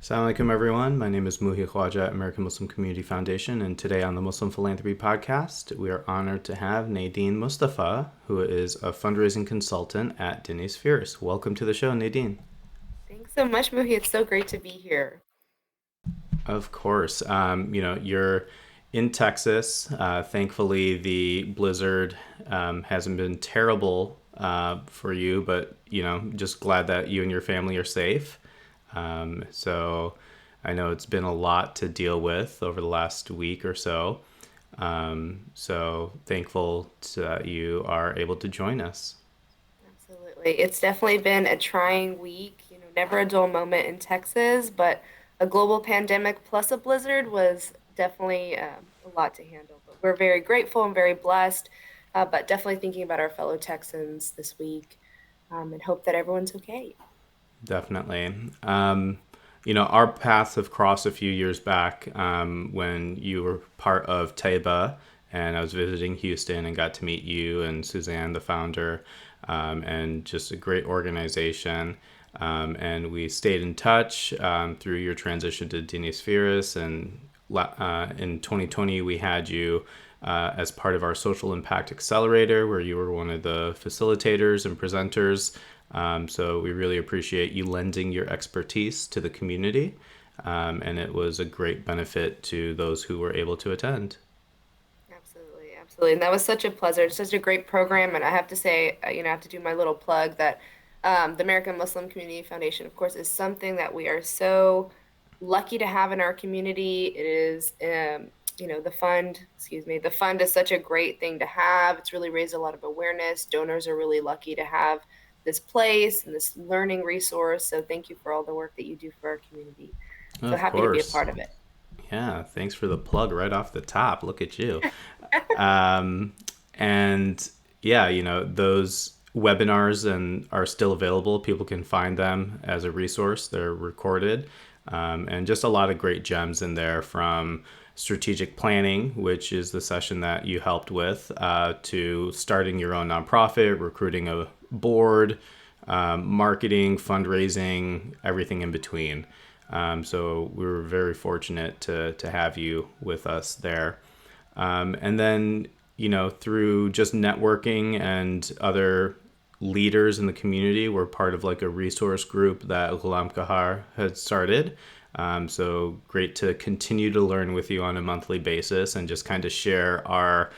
Assalamu alaikum, everyone. My name is Muhi Khwaja at American Muslim Community Foundation, and today on the Muslim Philanthropy Podcast, we are honored to have Nadeen Mustafa, who is a fundraising consultant at Dini Spheris. Welcome to the show, Nadeen. Thanks so much, Muhi. It's so great to be here. Of course. You're in Texas. Thankfully, the blizzard hasn't been terrible for you, but, just glad that you and your family are safe. So I know it's been a lot to deal with over the last week or so. So thankful that you are able to join us. Absolutely. It's definitely been a trying week, never a dull moment in Texas, but a global pandemic plus a blizzard was definitely a lot to handle. But we're very grateful and very blessed, but definitely thinking about our fellow Texans this week, and hope that everyone's okay. Definitely. Our paths have crossed a few years back when you were part of Taiba, and I was visiting Houston and got to meet you and Suzanne, the founder, and just a great organization. And we stayed in touch through your transition to Dini Spheris. And in 2020, we had you as part of our Social Impact Accelerator, where you were one of the facilitators and presenters. So we really appreciate you lending your expertise to the community. And it was a great benefit to those who were able to attend. Absolutely, absolutely. And that was such a pleasure. It's such a great program. And I have to say, I have to do my little plug that the American Muslim Community Foundation, of course, is something that we are so lucky to have in our community. It is, the fund is such a great thing to have. It's really raised a lot of awareness. Donors are really lucky to have this place and this learning resource. So thank you for all the work that you do for our community. So Of happy to be a course. part of it. Yeah, thanks for the plug right off the top. Look at you. Um, and yeah, those webinars and are still available. People can find them as a resource. They're recorded, and just a lot of great gems in there from strategic planning, which is the session that you helped with, to starting your own nonprofit, recruiting a board, marketing, fundraising, everything in between. So we were very fortunate to have you with us there. And then, through just networking and other leaders in the community, we're part of like a resource group that Ghulam Kahar had started. So great to continue to learn with you on a monthly basis and just kind of share our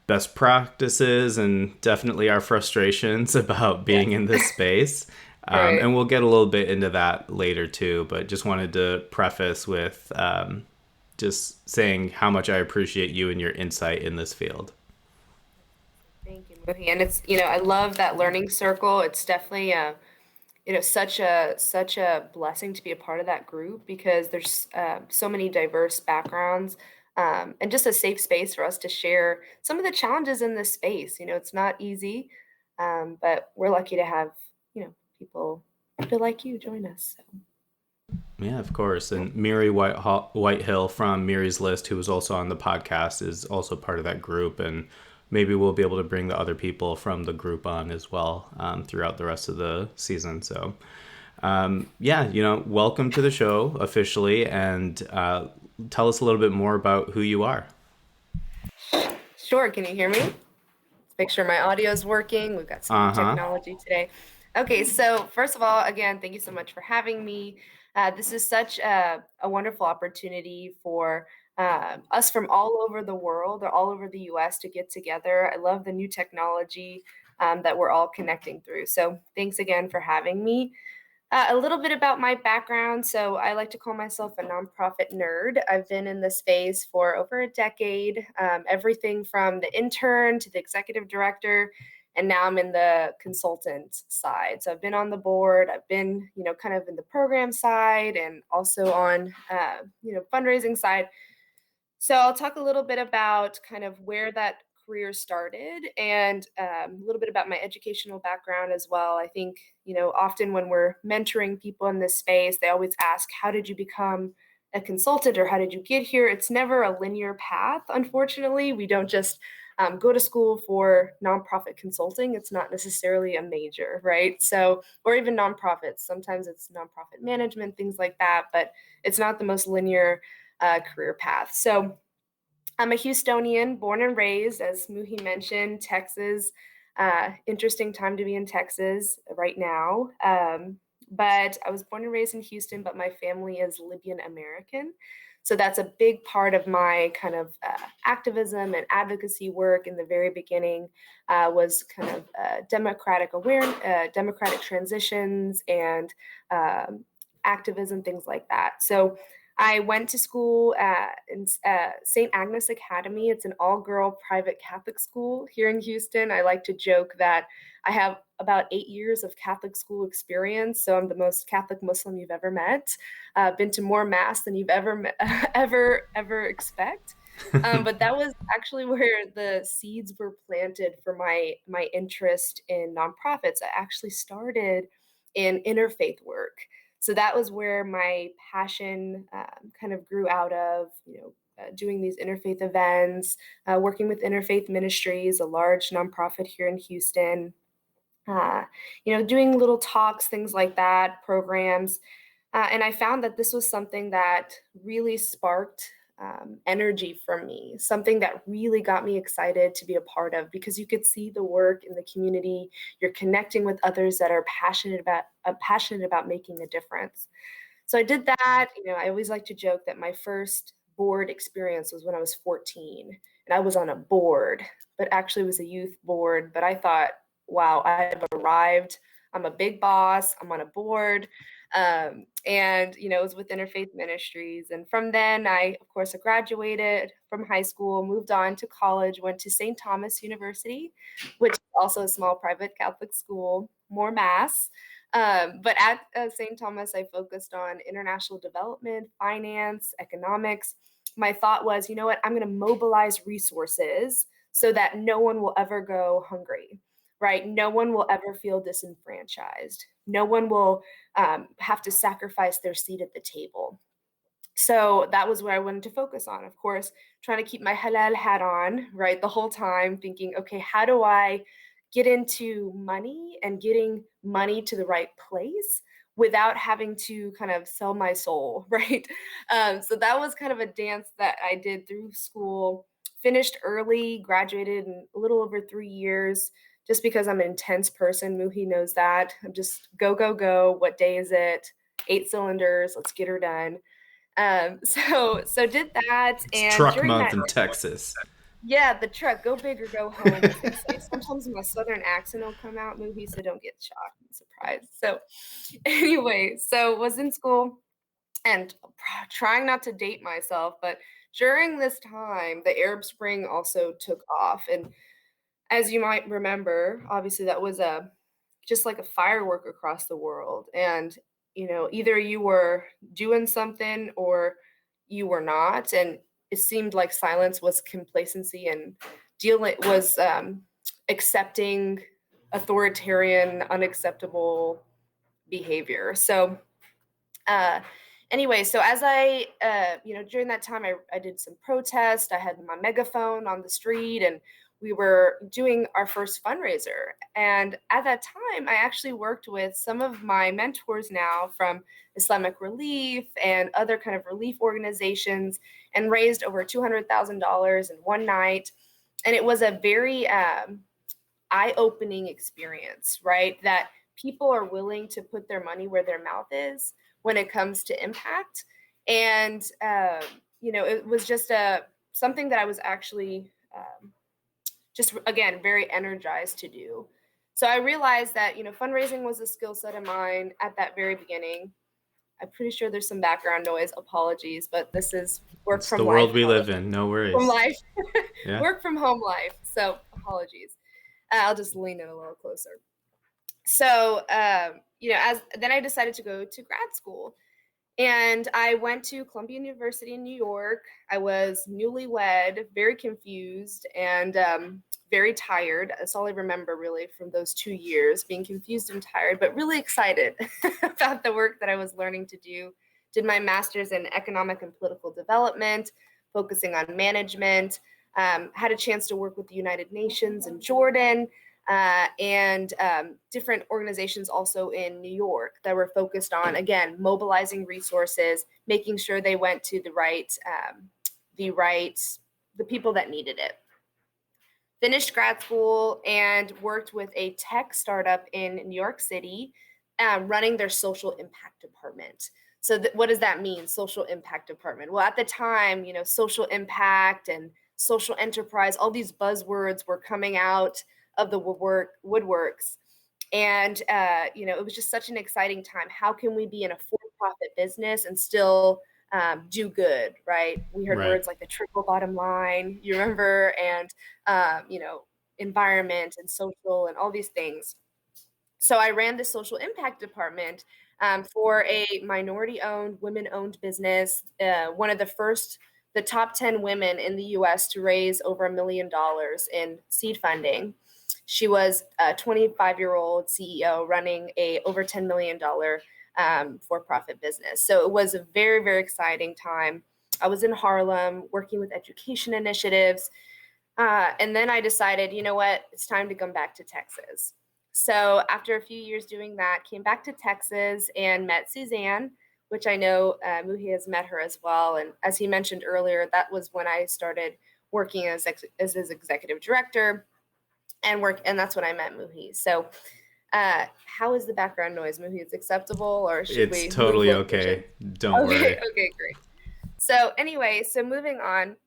best practices and definitely our frustrations about being Yes. in this space. Right. And we'll get a little bit into that later too, but just wanted to preface with just saying how much I appreciate you and your insight in this field. Thank you, Muhi. And it's, I love that learning circle. It's definitely such a blessing to be a part of that group because there's so many diverse backgrounds, and just a safe space for us to share some of the challenges in this space. It's not easy, but we're lucky to have, people like you join us. So. Yeah, of course. And Miri Whitehill from Miri's List, who was also on the podcast, is also part of that group. And maybe we'll be able to bring the other people from the group on as well throughout the rest of the season. So, yeah, welcome to the show officially, and tell us a little bit more about who you are. Sure, can you hear me? Let's make sure my audio is working. We've got some new Uh huh. technology today. Okay, so first of all, again, thank you so much for having me. This is such a wonderful opportunity for us from all over the world or all over the US to get together. I love the new technology that we're all connecting through. So thanks again for having me. A little bit about my background. So, I like to call myself a nonprofit nerd. I've been in the space for over a decade, everything from the intern to the executive director, and now I'm in the consultant side. So, I've been on the board, I've been, kind of in the program side and also on, fundraising side. So I'll talk a little bit about kind of where that career started and a little bit about my educational background as well. I think, often when we're mentoring people in this space, they always ask, how did you become a consultant or how did you get here? It's never a linear path, unfortunately. We don't just go to school for nonprofit consulting. It's not necessarily a major, right? So, or even nonprofits. Sometimes it's nonprofit management, things like that, but it's not the most linear career path. So, I'm a Houstonian, born and raised, as Muhi mentioned, Texas. Interesting time to be in Texas right now. But I was born and raised in Houston, but my family is Libyan American. So that's a big part of my kind of activism and advocacy work in the very beginning was kind of democratic awareness, democratic transitions, and um, activism, things like that. So I went to school in St. Agnes Academy. It's an all-girl private Catholic school here in Houston. I like to joke that I have about 8 years of Catholic school experience, so I'm the most Catholic Muslim you've ever met. Been to more mass than you've ever ever expect. But that was actually where the seeds were planted for my interest in nonprofits. I actually started in interfaith work. So that was where my passion kind of grew out of, doing these interfaith events, working with Interfaith Ministries, a large nonprofit here in Houston, uh, doing little talks, things like that, programs. And I found that this was something that really sparked energy from me, something that really got me excited to be a part of because you could see the work in the community. You're connecting with others that are passionate about making a difference. So I did that. I always like to joke that my first board experience was when I was 14 and I was on a board, but actually it was a youth board. But I thought, wow, I've arrived. I'm a big boss. I'm on a board. And it was with Interfaith Ministries. And from then, of course, I graduated from high school, moved on to college, went to St. Thomas University, which is also a small private Catholic school, more mass. But at St. Thomas, I focused on international development, finance, economics. My thought was, you know what, I'm going to mobilize resources so that no one will ever go hungry, right? No one will ever feel disenfranchised. No one will have to sacrifice their seat at the table. So that was where I wanted to focus on. Of course, trying to keep my halal hat on, right, the whole time, thinking, okay, how do I get into money and getting money to the right place without having to kind of sell my soul, right? So that was kind of a dance that I did through school, finished early, graduated in a little over 3 years. Just because I'm an intense person, Muhi knows that. I'm just go, go, go. What day is it? 8 cylinders. Let's get her done. So did that, It's and truck during month that, in Texas. yeah, the truck, go big or go home, as they say. Sometimes my southern accent will come out, Movie, so don't get shocked and surprised. So, anyway, so was in school and trying not to date myself, but during this time, the Arab Spring also took off, and as you might remember, obviously that was a just like a firework across the world. And, either you were doing something or you were not. And it seemed like silence was complacency and dealing was accepting authoritarian, unacceptable behavior. So uh, anyway, so as during that time, I did some protest. I had my megaphone on the street and we were doing our first fundraiser. And at that time, I actually worked with some of my mentors now from Islamic Relief and other kind of relief organizations and raised over $200,000 in one night. And it was a very eye-opening experience, right? That people are willing to put their money where their mouth is when it comes to impact. And it was just something that I was actually just again very energized to do. So I realized that fundraising was a skill set of mine at that very beginning. I'm pretty sure there's some background noise. Apologies, but this is work It's the from life world we live in. No from worries. life, Yeah. work from home life. So apologies. I'll just lean in a little closer. So as then I decided to go to grad school, and I went to Columbia University in New York. I was newlywed, very confused, and very tired. That's all I remember really from those 2 years, being confused and tired, but really excited about the work that I was learning to do. Did my master's in economic and political development, focusing on management. Had a chance to work with the United Nations in Jordan, and different organizations also in New York that were focused on, again, mobilizing resources, making sure they went to the people that needed it. Finished grad school and worked with a tech startup in New York City, running their social impact department. So what does that mean, social impact department? Well, at the time, social impact and social enterprise, all these buzzwords were coming out of the woodworks. And, it was just such an exciting time. How can we be in a for-profit business and still do good, right? We heard Right. words like the triple bottom line, you remember, and, um, you know, environment and social and all these things. So I ran the social impact department for a minority owned, women owned business, one of the top 10 women in the US to raise over $1 million in seed funding. She was a 25-year-old CEO running a over $10 million for-profit business. So it was a very, very exciting time. I was in Harlem working with education initiatives. And then I decided, you know what, it's time to come back to Texas. So after a few years doing that, came back to Texas and met Suzanne, which I know Muhi has met her as well. And as he mentioned earlier, that was when I started working as his executive director and that's when I met Muhi. So how is the background noise, Muhi? Is acceptable, or should It's we move totally location? okay. Don't Okay, worry. okay, great. So anyway, so moving on,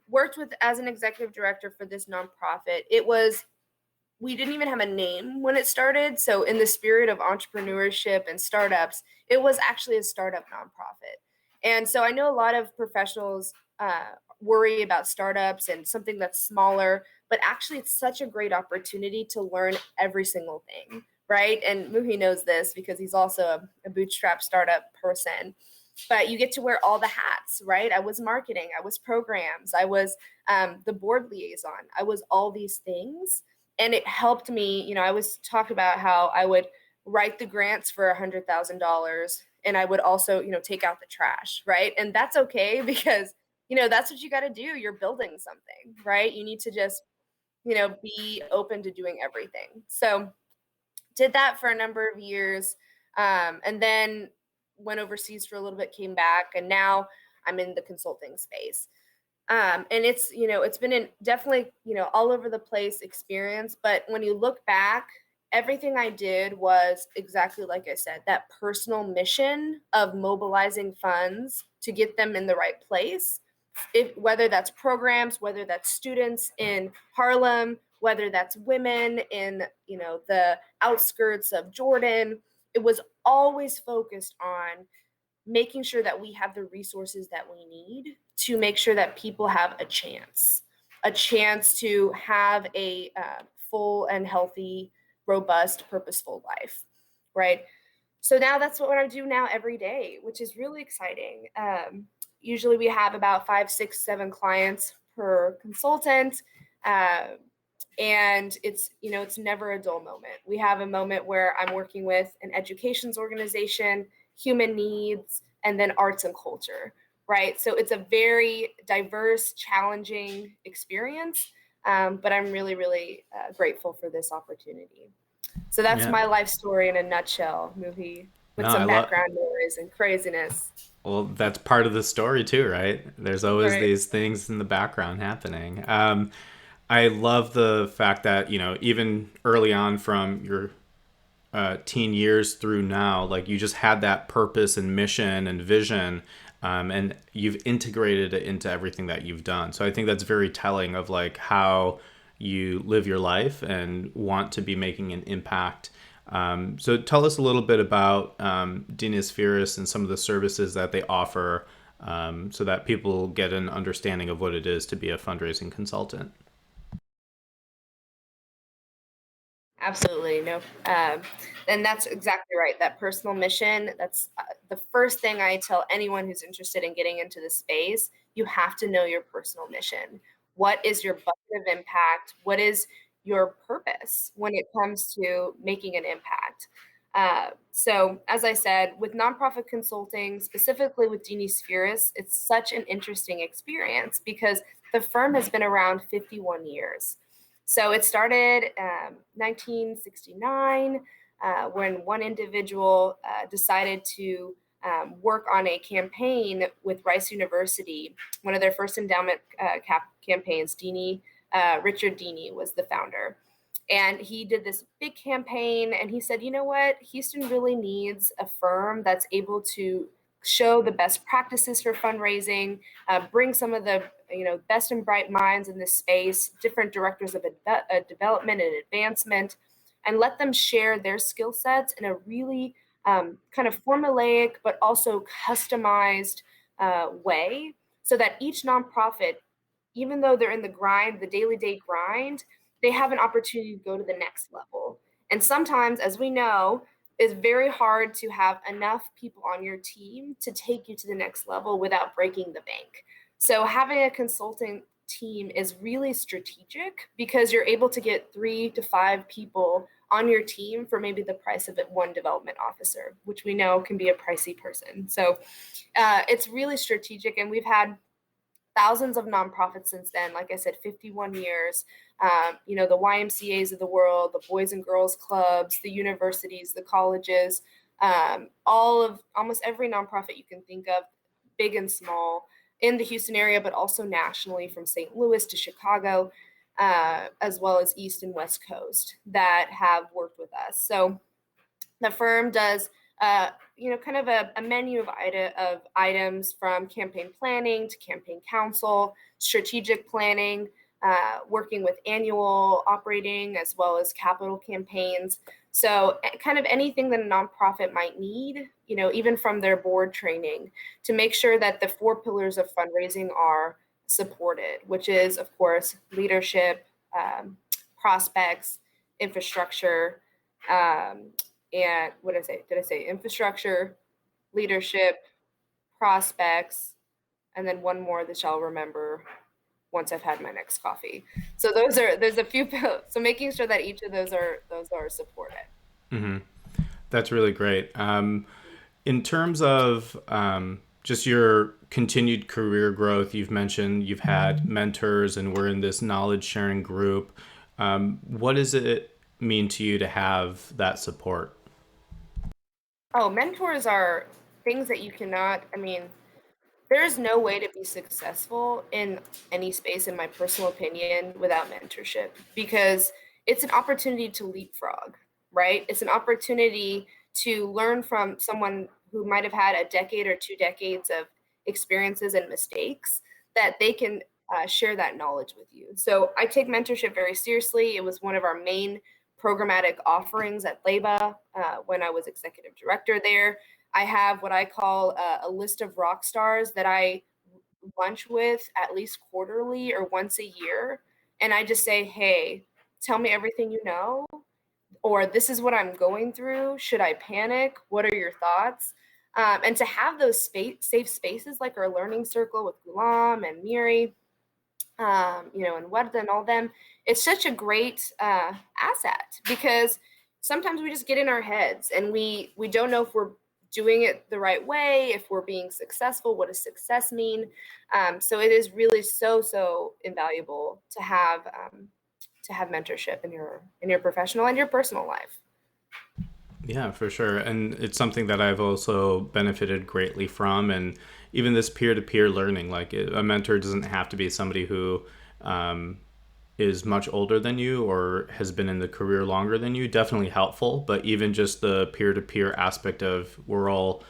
worked with as an executive director for this nonprofit. We didn't even have a name when it started. So in the spirit of entrepreneurship and startups, it was actually a startup nonprofit. And so I know a lot of professionals worry about startups and something that's smaller, but actually it's such a great opportunity to learn every single thing, right? And Muhi knows this because he's also a bootstrap startup person. But you get to wear all the hats, right? I was marketing, I was programs, I was the board liaison, I was all these things. And it helped me, I always talk about how I would write the grants for $100,000 and I would also, take out the trash, right? And that's okay because, that's what you got to do. You're building something, right? You need to just, be open to doing everything. So did that for a number of years, and then went overseas for a little bit, came back, and now I'm in the consulting space. And it's been definitely, all over the place experience. But when you look back, everything I did was exactly like I said, that personal mission of mobilizing funds to get them in the right place. Whether that's programs, whether that's students in Harlem, whether that's women in, the outskirts of Jordan, it was always focused on making sure that we have the resources that we need to make sure that people have a chance to have a full and healthy, robust, purposeful life, right? So now that's what I do now every day, which is really exciting. Usually we have about 5, 6, 7 clients per consultant. Uh, and it's never a dull moment. We have a moment where I'm working with an educations organization, human needs, and then arts and culture, right? So it's a very diverse, challenging experience, but I'm really, really grateful for this opportunity. So that's Yeah. my life story in a nutshell, movie with No, I some love. background noise and craziness. Well, that's part of the story too, right? There's always Right. these things in the background happening. I love the fact that even early on from your teen years through now, like you just had that purpose and mission and vision, and you've integrated it into everything that you've done. So I think that's very telling of like how you live your life and want to be making an impact. So tell us a little bit about Dini Spheris and some of the services that they offer, so that people get an understanding of what it is to be a fundraising consultant. Absolutely. No. And that's exactly right. That personal mission, that's the first thing I tell anyone who's interested in getting into the space. You have to know your personal mission. What is your bucket of impact? What is your purpose when it comes to making an impact? So, as I said, with nonprofit consulting, specifically with Dini Spheris, it's such an interesting experience because the firm has been around 51 years. So, it started 1969 when one individual decided to work on a campaign with Rice University, one of their first endowment campaigns. Richard Dini was the founder. And he did this big campaign and he said, you know what? Houston really needs a firm that's able to show the best practices for fundraising, bring some of the best and bright minds in this space, different directors of development and advancement, and let them share their skill sets in a really kind of formulaic but also customized way so that each nonprofit, even though they're in the grind, the daily day grind, they have an opportunity to go to the next level. And sometimes, as we know, it's very hard to have enough people on your team to take you to the next level without breaking the bank. So having a consulting team is really strategic because you're able to get 3 to 5 people on your team for maybe the price of one development officer, which we know can be a pricey person. So it's really strategic, and we've had thousands of nonprofits since then. Like I said, 51 years. The YMCA's of the world, the Boys and Girls Clubs, the universities, the colleges, almost every nonprofit you can think of, big and small, in the Houston area, but also nationally from St. Louis to Chicago, as well as East and West Coast that have worked with us. So the firm does kind of a menu of items from campaign planning to campaign counsel, strategic planning, working with annual operating as well as capital campaigns. So kind of anything that a nonprofit might need, even from their board training, to make sure that the 4 pillars of fundraising are supported, which is, of course, leadership, prospects, infrastructure, and what did I say? Did I say infrastructure, leadership, prospects, and then one more that I'll remember once I've had my next coffee. So there's a few so making sure that each of those are supported. That's really great. In terms of just your continued career growth, you've mentioned you've had mentors and we're in this knowledge sharing group. What does it mean to you to have that support? Oh, mentors are things that you cannot, there's no way to be successful in any space, in my personal opinion, without mentorship, because it's an opportunity to leapfrog, right? It's an opportunity to learn from someone who might have had a decade or 2 decades of experiences and mistakes that they can share that knowledge with you. So I take mentorship very seriously. It was one of our main programmatic offerings at LABA when I was executive director there. I have what I call a list of rock stars that I lunch with at least quarterly or once a year. And I just say, hey, tell me everything you know, or this is what I'm going through. Should I panic? What are your thoughts? And to have those safe spaces like our learning circle with Gulam and Miri, and Werda and all them, it's such a great asset because sometimes we just get in our heads and we don't know if we're doing it the right way, if we're being successful, what does success mean? So it is really so invaluable to have mentorship in your professional and your personal life. Yeah, for sure. And it's something that I've also benefited greatly from. And even this peer to peer learning, like a mentor doesn't have to be somebody who is much older than you or has been in the career longer than you. Definitely helpful. But even just the peer to peer aspect of we're all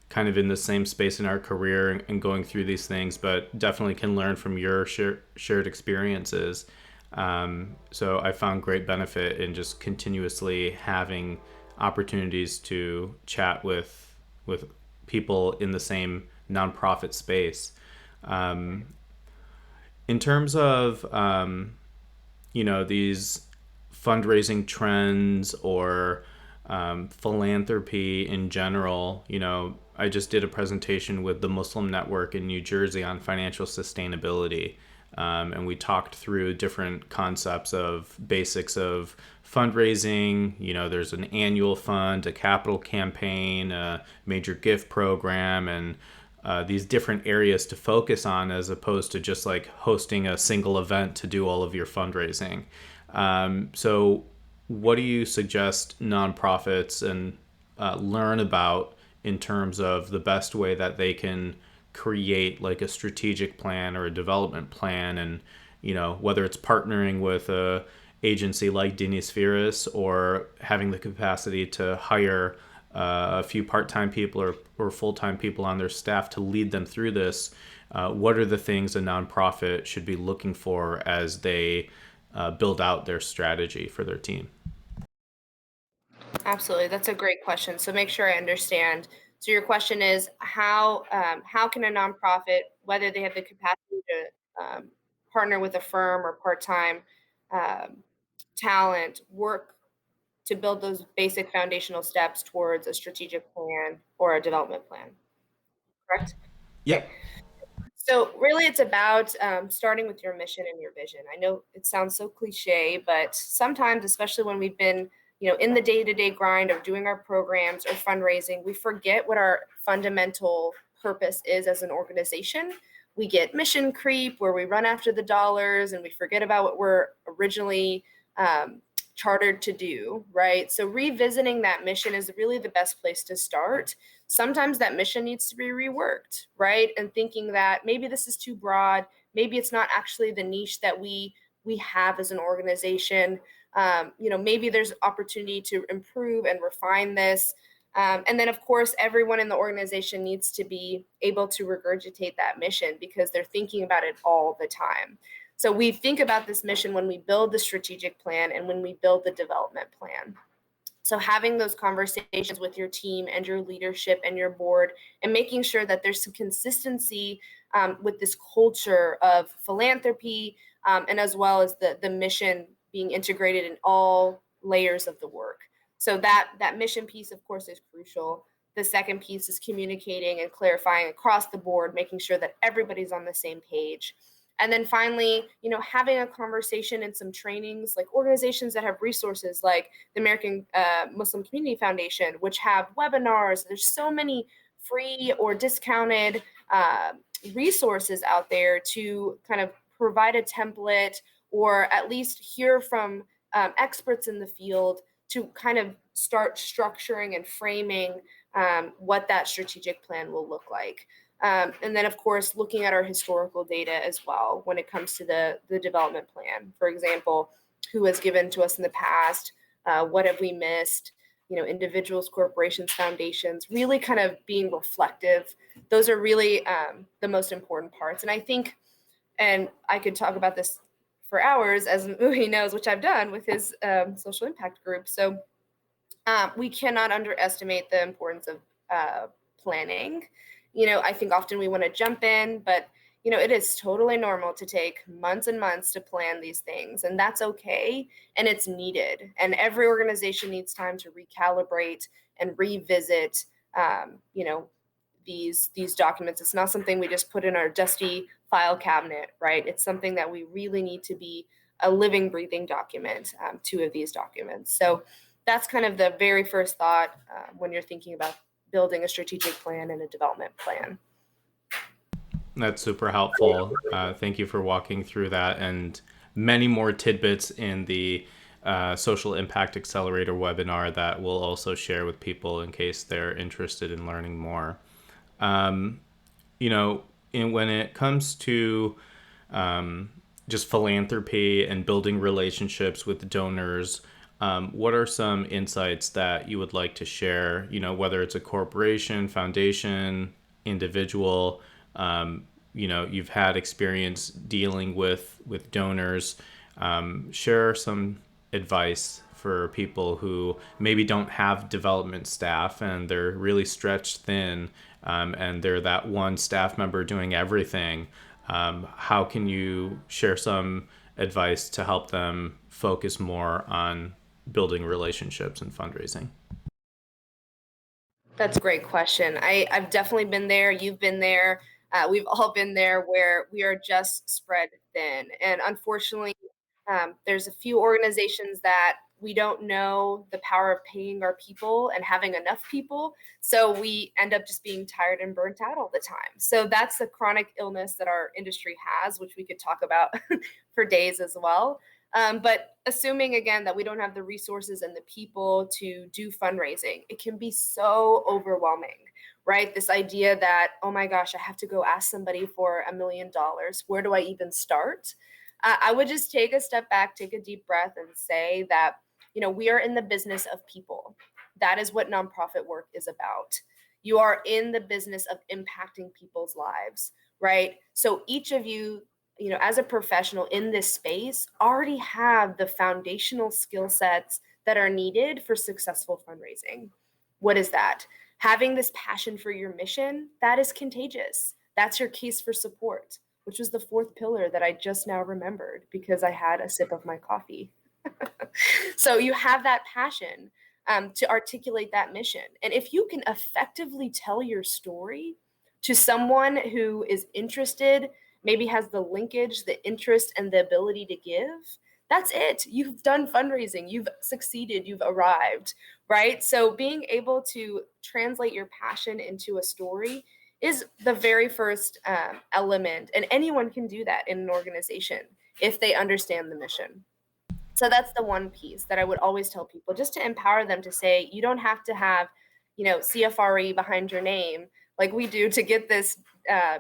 kind of in the same space in our career and going through these things, but definitely can learn from your shared experiences. So I found great benefit in just continuously having opportunities to chat with people in the same nonprofit space. In terms of these fundraising trends or philanthropy in general, I just did a presentation with the Muslim Network in New Jersey on financial sustainability. And we talked through different concepts of basics of fundraising. You know, there's an annual fund, a capital campaign, a major gift program, and these different areas to focus on as opposed to just like hosting a single event to do all of your fundraising. So, what do you suggest nonprofits and learn about in terms of the best way that they can create like a strategic plan or a development plan, and you know, whether it's partnering with a agency like Dini Spheris or having the capacity to hire a few part-time people or full-time people on their staff to lead them through this. What are the things a nonprofit should be looking for as they build out their strategy for their team? Absolutely, that's a great question. So make sure I understand. So your question is how can a nonprofit, whether they have the capacity to partner with a firm or part-time um, talent, work to build those basic foundational steps towards a strategic plan or a development plan, correct? Okay. Yep. So really, it's about starting with your mission and your vision. I know it sounds so cliche, but sometimes, especially when we've been, in the day-to-day grind of doing our programs or fundraising, we forget what our fundamental purpose is as an organization. We get mission creep, where we run after the dollars and we forget about what we're originally um, chartered to do, right? So revisiting that mission is really the best place to start. Sometimes that mission needs to be reworked, right? And thinking that maybe this is too broad, maybe it's not actually the niche that we have as an organization. Maybe there's opportunity to improve and refine this. And then, of course, everyone in the organization needs to be able to regurgitate that mission because they're thinking about it all the time. So we think about this mission when we build the strategic plan and when we build the development plan. So having those conversations with your team and your leadership and your board and making sure that there's some consistency with this culture of philanthropy and as well as the mission being integrated in all layers of the work. So that mission piece, of course, is crucial. The second piece is communicating and clarifying across the board, making sure that everybody's on the same page. And then finally, having a conversation and some trainings, like organizations that have resources like the American Muslim Community Foundation, which have webinars. There's so many free or discounted uh, resources out there to kind of provide a template or at least hear from experts in the field to kind of start structuring and framing what that strategic plan will look like. And then, of course, looking at our historical data as well when it comes to the development plan. For example, who has given to us in the past? What have we missed? Individuals, corporations, foundations, really kind of being reflective. Those are really the most important parts. And I think, and I could talk about this for hours, as Muhi knows, which I've done with his social impact group. So we cannot underestimate the importance of planning. I think often we want to jump in, but it is totally normal to take months and months to plan these things, and that's okay, and it's needed. And every organization needs time to recalibrate and revisit, these documents. It's not something we just put in our dusty file cabinet, right? It's something that we really need to be a living, breathing document. Two of these documents. So that's kind of the very first thought when you're thinking about building a strategic plan and a development plan. That's super helpful. Thank you for walking through that and many more tidbits in the Social Impact Accelerator webinar that we'll also share with people in case they're interested in learning more. Um, when it comes to just philanthropy and building relationships with donors, what are some insights that you would like to share? Whether it's a corporation, foundation, individual, you've had experience dealing with donors. Share some advice for people who maybe don't have development staff and they're really stretched thin, and they're that one staff member doing everything. How can you share some advice to help them focus more on building relationships and fundraising? That's a great question. I've definitely been there. You've been there. We've all been there where we are just spread thin. And unfortunately, there's a few organizations that we don't know the power of paying our people and having enough people. So we end up just being tired and burnt out all the time. So that's the chronic illness that our industry has, which we could talk about for days as well. But assuming again that we don't have the resources and the people to do fundraising, it can be so overwhelming, right? This idea that, oh my gosh, I have to go ask somebody for $1 million. Where do I even start? I would just take a step back, take a deep breath, and say that, we are in the business of people. That is what nonprofit work is about. You are in the business of impacting people's lives, right? So each of you, as a professional in this space, already have the foundational skill sets that are needed for successful fundraising. What is that? Having this passion for your mission, that is contagious. That's your case for support, which was the fourth pillar that I just now remembered because I had a sip of my coffee. So you have that passion to articulate that mission. And if you can effectively tell your story to someone who is interested, maybe has the linkage, the interest, and the ability to give, that's it. You've done fundraising, you've succeeded, you've arrived, right? So being able to translate your passion into a story is the very first element. And anyone can do that in an organization if they understand the mission. So that's the one piece that I would always tell people, just to empower them to say, you don't have to have, CFRE behind your name like we do to get this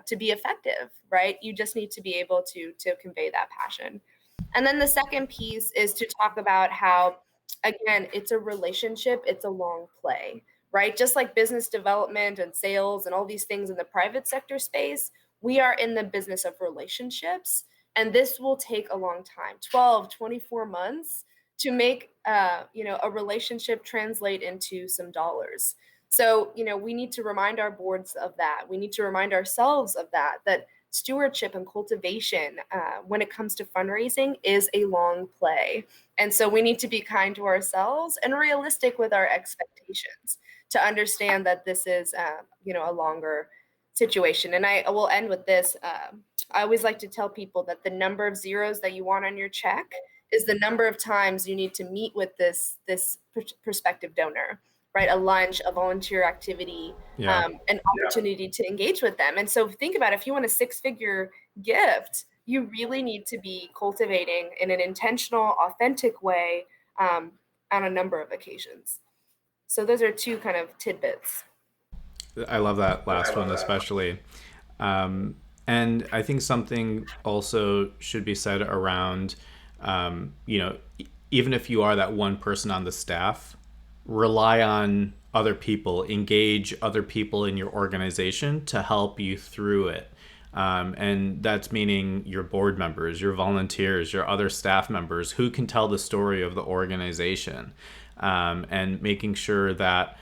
to be effective, right? You just need to be able to convey that passion. And then the second piece is to talk about how, again, it's a relationship, it's a long play, right? Just like business development and sales and all these things in the private sector space, we are in the business of relationships. And this will take a long time, 12, 24 months to make a relationship translate into some dollars. So, we need to remind our boards of that. We need to remind ourselves of that stewardship and cultivation when it comes to fundraising is a long play. And so we need to be kind to ourselves and realistic with our expectations to understand that this is, a longer situation. And I will end with this. I always like to tell people that the number of zeros that you want on your check is the number of times you need to meet with this prospective donor, right? A lunch, a volunteer activity, Yeah. an opportunity to engage with them. And so think about it, if you want a six-figure gift, you really need to be cultivating in an intentional, authentic way on a number of occasions. So those are two kind of tidbits. I love that last one especially. Um, and I think something also should be said around, even if you are that one person on the staff, rely on other people, engage other people in your organization to help you through it. And that's meaning your board members, your volunteers, your other staff members who can tell the story of the organization, and making sure that,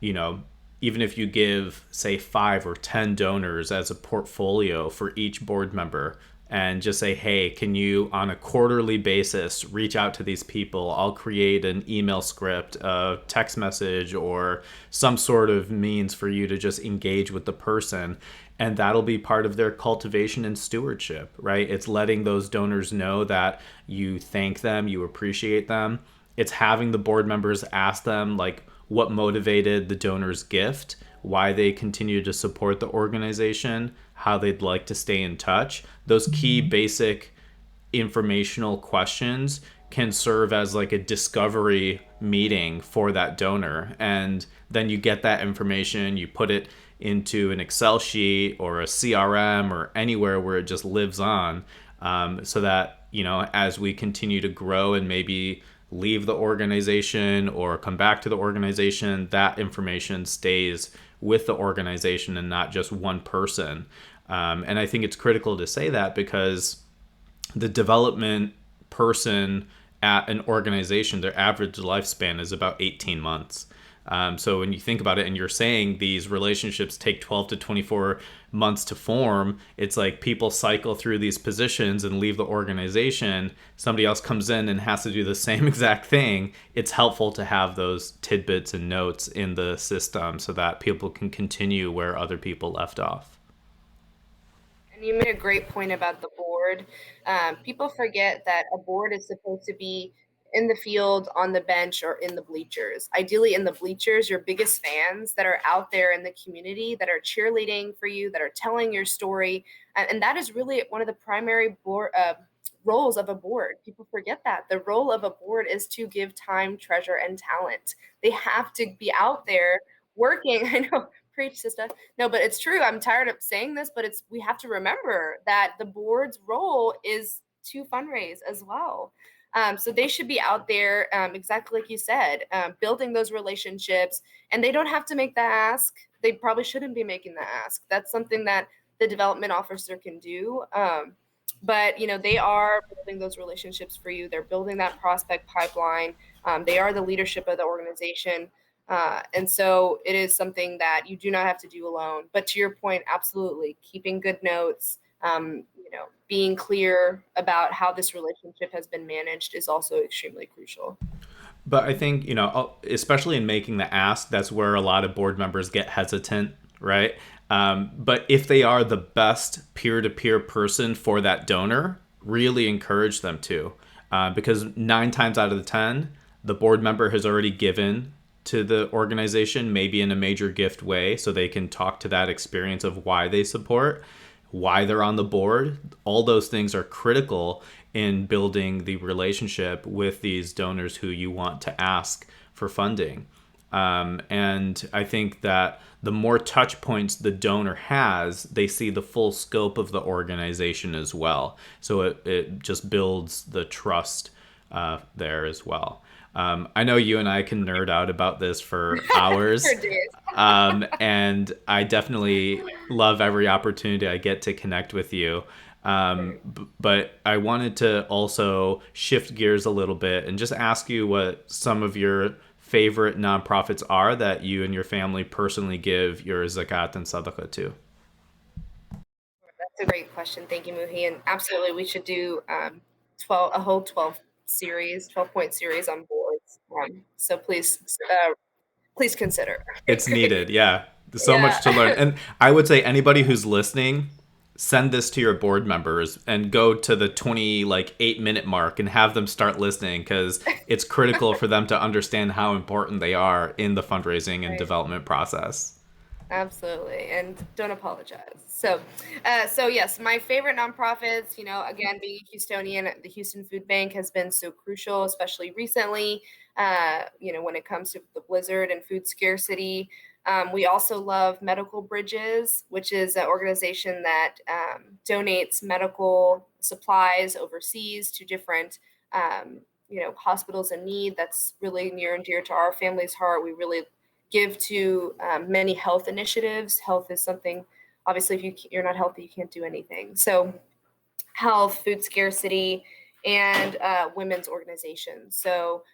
you know, even if you give, say, 5 or 10 donors as a portfolio for each board member, and just say, hey, can you, on a quarterly basis, reach out to these people? I'll create an email script, a text message, or some sort of means for you to just engage with the person. And that'll be part of their cultivation and stewardship, right? It's letting those donors know that you thank them, you appreciate them. It's having the board members ask them, like, what motivated the donor's gift, why they continue to support the organization, how they'd like to stay in touch. Those key basic informational questions can serve as like a discovery meeting for that donor. And then you get that information, you put it into an Excel sheet or a CRM or anywhere where it just lives on, so that, you know, as we continue to grow and maybe leave the organization or come back to the organization, that information stays with the organization and not just one person. And I think it's critical to say that because the development person at an organization, their average lifespan is about 18 months. So when you think about it and you're saying these relationships take 12 to 24 months to form, it's like people cycle through these positions and leave the organization. Somebody else comes in and has to do the same exact thing. It's helpful to have those tidbits and notes in the system so that people can continue where other people left off. And you made a great point about the board. People forget that a board is supposed to be in the field, on the bench, or in the bleachers. Ideally, in the bleachers, your biggest fans that are out there in the community that are cheerleading for you, that are telling your story. And that is really one of the primary roles of a board. People forget that. The role of a board is to give time, treasure, and talent. They have to be out there working. I know, preach, sister. No, but it's true. I'm tired of saying this, but it's we have to remember that the board's role is to fundraise as well. So they should be out there, exactly like you said, building those relationships, and they don't have to make the ask. They probably shouldn't be making the ask. That's something that the development officer can do. But they are building those relationships for you. They're building that prospect pipeline. They are the leadership of the organization. And so it is something that you do not have to do alone. But to your point, absolutely, keeping good notes, being clear about how this relationship has been managed is also extremely crucial. But I think, especially in making the ask, that's where a lot of board members get hesitant, right? But if they are the best peer to peer person for that donor, really encourage them to. Because 9 times out of the 10, the board member has already given to the organization, maybe in a major gift way, so they can talk to that experience of why they support, why they're on the board. All those things are critical in building the relationship with these donors who you want to ask for funding. And I think that the more touch points the donor has, they see the full scope of the organization as well. So it just builds the trust there as well. I know you and I can nerd out about this for For hours. days. And I definitely love every opportunity I get to connect with you. But I wanted to also shift gears a little bit and just ask you what some of your favorite nonprofits are that you and your family personally give your zakat and sadaqah to. That's a great question. Thank you, Muhi. And absolutely, we should do 12 a whole 12 point series on boards. So please consider. It's Great. needed, yeah. There's so much to learn. Yeah. And I would say anybody who's listening, send this to your board members and go to the 20 like 8-minute mark and have them start listening because it's critical for them to understand how important they are in the fundraising and Right. development process. Absolutely, and don't apologize. So yes, my favorite nonprofits, again, being a Houstonian, the Houston Food Bank has been so crucial, especially recently. When it comes to the blizzard and food scarcity. We also love Medical Bridges, which is an organization that donates medical supplies overseas to different, hospitals in need. That's really near and dear to our family's heart. We really give to many health initiatives. Health is something, obviously, if you're not healthy, you can't do anything. So, health, food scarcity, and women's organizations. So,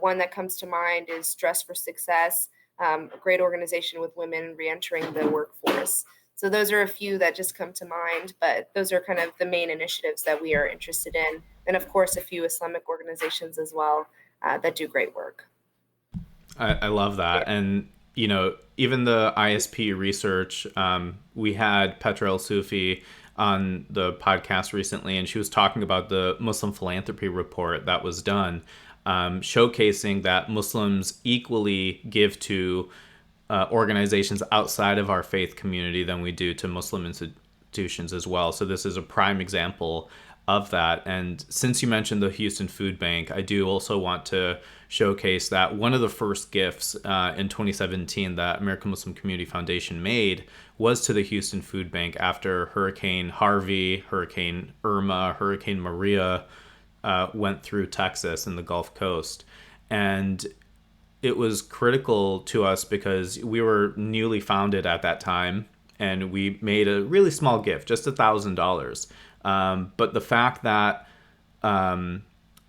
one that comes to mind is Dress for Success, a great organization with women reentering the workforce. So, those are a few that just come to mind, but those are kind of the main initiatives that we are interested in. And of course, a few Islamic organizations as well that do great work. I love that. And, even the ISP research, we had Petra El Sufi on the podcast recently, and she was talking about the Muslim philanthropy report that was done, showcasing that Muslims equally give to organizations outside of our faith community than we do to Muslim institutions as well. So this is a prime example of that. And since you mentioned the Houston Food Bank, I do also want to showcase that one of the first gifts in 2017 that American Muslim Community Foundation made was to the Houston Food Bank after Hurricane Harvey, Hurricane Irma, Hurricane Maria went through Texas and the Gulf Coast. And it was critical to us because we were newly founded at that time and we made a really small gift, just $1,000. But the fact that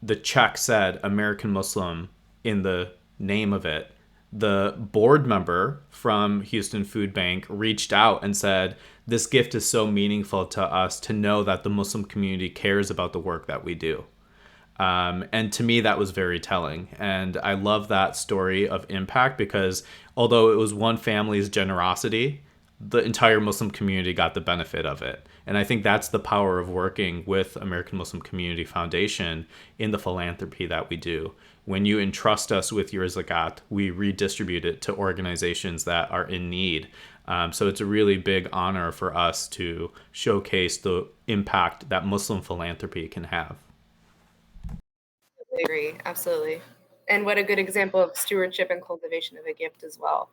the check said American Muslim in the name of it, the board member from Houston Food Bank reached out and said, this gift is so meaningful to us to know that the Muslim community cares about the work that we do. And to me, that was very telling. And I love that story of impact because although it was one family's generosity, the entire Muslim community got the benefit of it. And I think that's the power of working with American Muslim Community Foundation in the philanthropy that we do. When you entrust us with your zakat, we redistribute it to organizations that are in need. So it's a really big honor for us to showcase the impact that Muslim philanthropy can have. I agree, absolutely. And what a good example of stewardship and cultivation of a gift as well.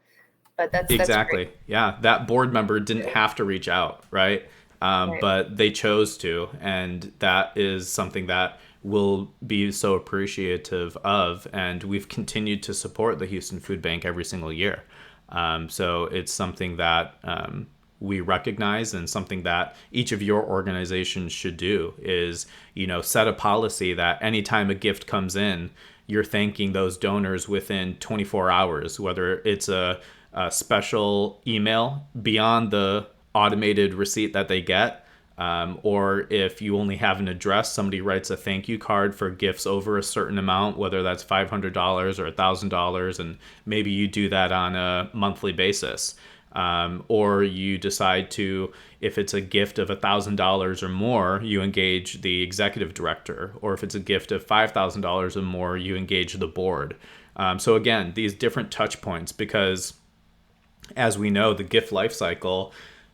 But that's great. Exactly. Yeah, that board member didn't have to reach out, right? Right. But they chose to, and that is something that we'll be so appreciative of. And we've continued to support the Houston Food Bank every single year. So it's something that we recognize, and something that each of your organizations should do is, set a policy that anytime a gift comes in, you're thanking those donors within 24 hours, whether it's a special email beyond the automated receipt that they get. Or if you only have an address, somebody writes a thank you card for gifts over a certain amount, whether that's $500 or $1,000, and maybe you do that on a monthly basis. Or you decide to, if it's a gift of $1,000 or more, you engage the executive director. Or if it's a gift of $5,000 or more, you engage the board. So again, these different touch points, because as we know, the gift life cycle,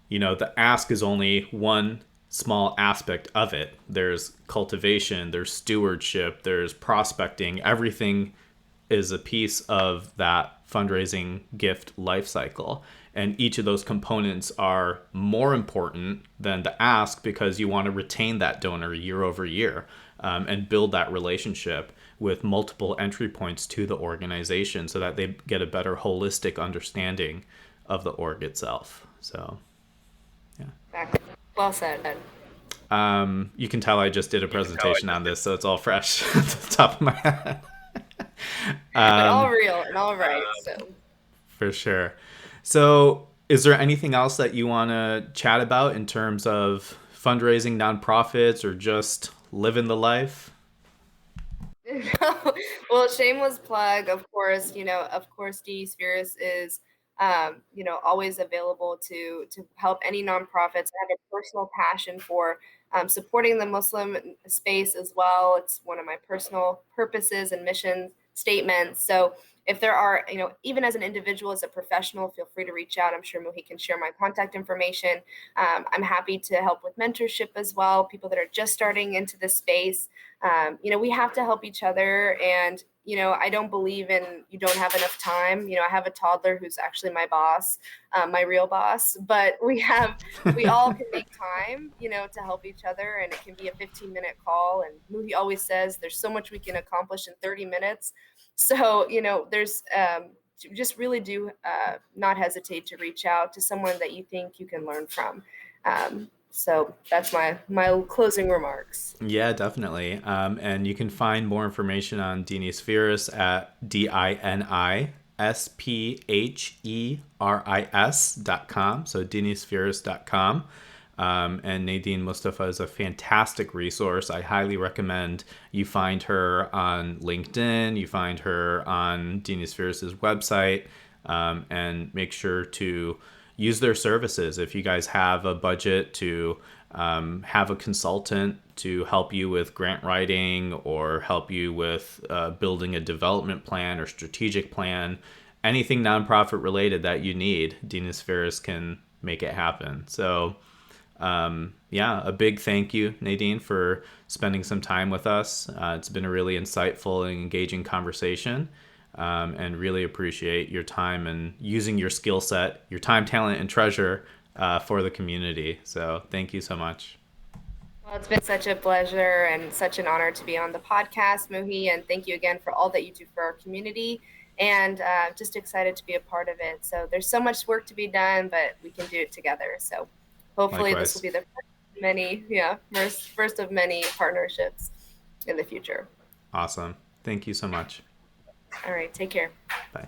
the ask is only one small aspect of it. There's cultivation, there's stewardship, there's prospecting. Everything is a piece of that fundraising gift life cycle. And each of those components are more important than the ask, because you want to retain that donor year over year, and build that relationship with multiple entry points to the organization so that they get a better holistic understanding of the org itself. So, yeah. Exactly. Well said. You can tell I just did a presentation on this, so it's all fresh at the top of my head. But all real and all right. So For sure. So, is there anything else that you want to chat about in terms of fundraising, nonprofits, or just living the life? well, shameless plug, of course, of course, Dini Spheris is, always available to help any nonprofits. I have a personal passion for supporting the Muslim space as well. It's one of my personal purposes and mission statements. So if there are, even as an individual, as a professional, feel free to reach out. I'm sure Muhi can share my contact information. I'm happy to help with mentorship as well, people that are just starting into this space. We have to help each other. And, I don't believe in you don't have enough time. I have a toddler who's actually my boss, my real boss, but we all can make time, to help each other. And it can be a 15-minute call. And Muhi always says there's so much we can accomplish in 30 minutes. So, there's just really do not hesitate to reach out to someone that you think you can learn from. So that's my closing remarks. Yeah, definitely. And you can find more information on Dini Spheris at DiniSpheris.com. So DiniSpheris.com. And Nadeen Mustafa is a fantastic resource. I highly recommend you find her on LinkedIn, you find her on Dini Spheris' website, and make sure to use their services. If you guys have a budget to have a consultant to help you with grant writing, or help you with building a development plan or strategic plan, anything nonprofit related that you need, Dini Spheris can make it happen. So, a big thank you, Nadeen, for spending some time with us. It's been a really insightful and engaging conversation. And really appreciate your time and using your skill set, your time, talent, and treasure for the community. So thank you so much. Well, it's been such a pleasure and such an honor to be on the podcast, Muhi, and thank you again for all that you do for our community, and just excited to be a part of it. So there's so much work to be done, but we can do it together. So hopefully this will be the first of many partnerships in the future. Awesome. Thank you so much. All right, take care. Bye.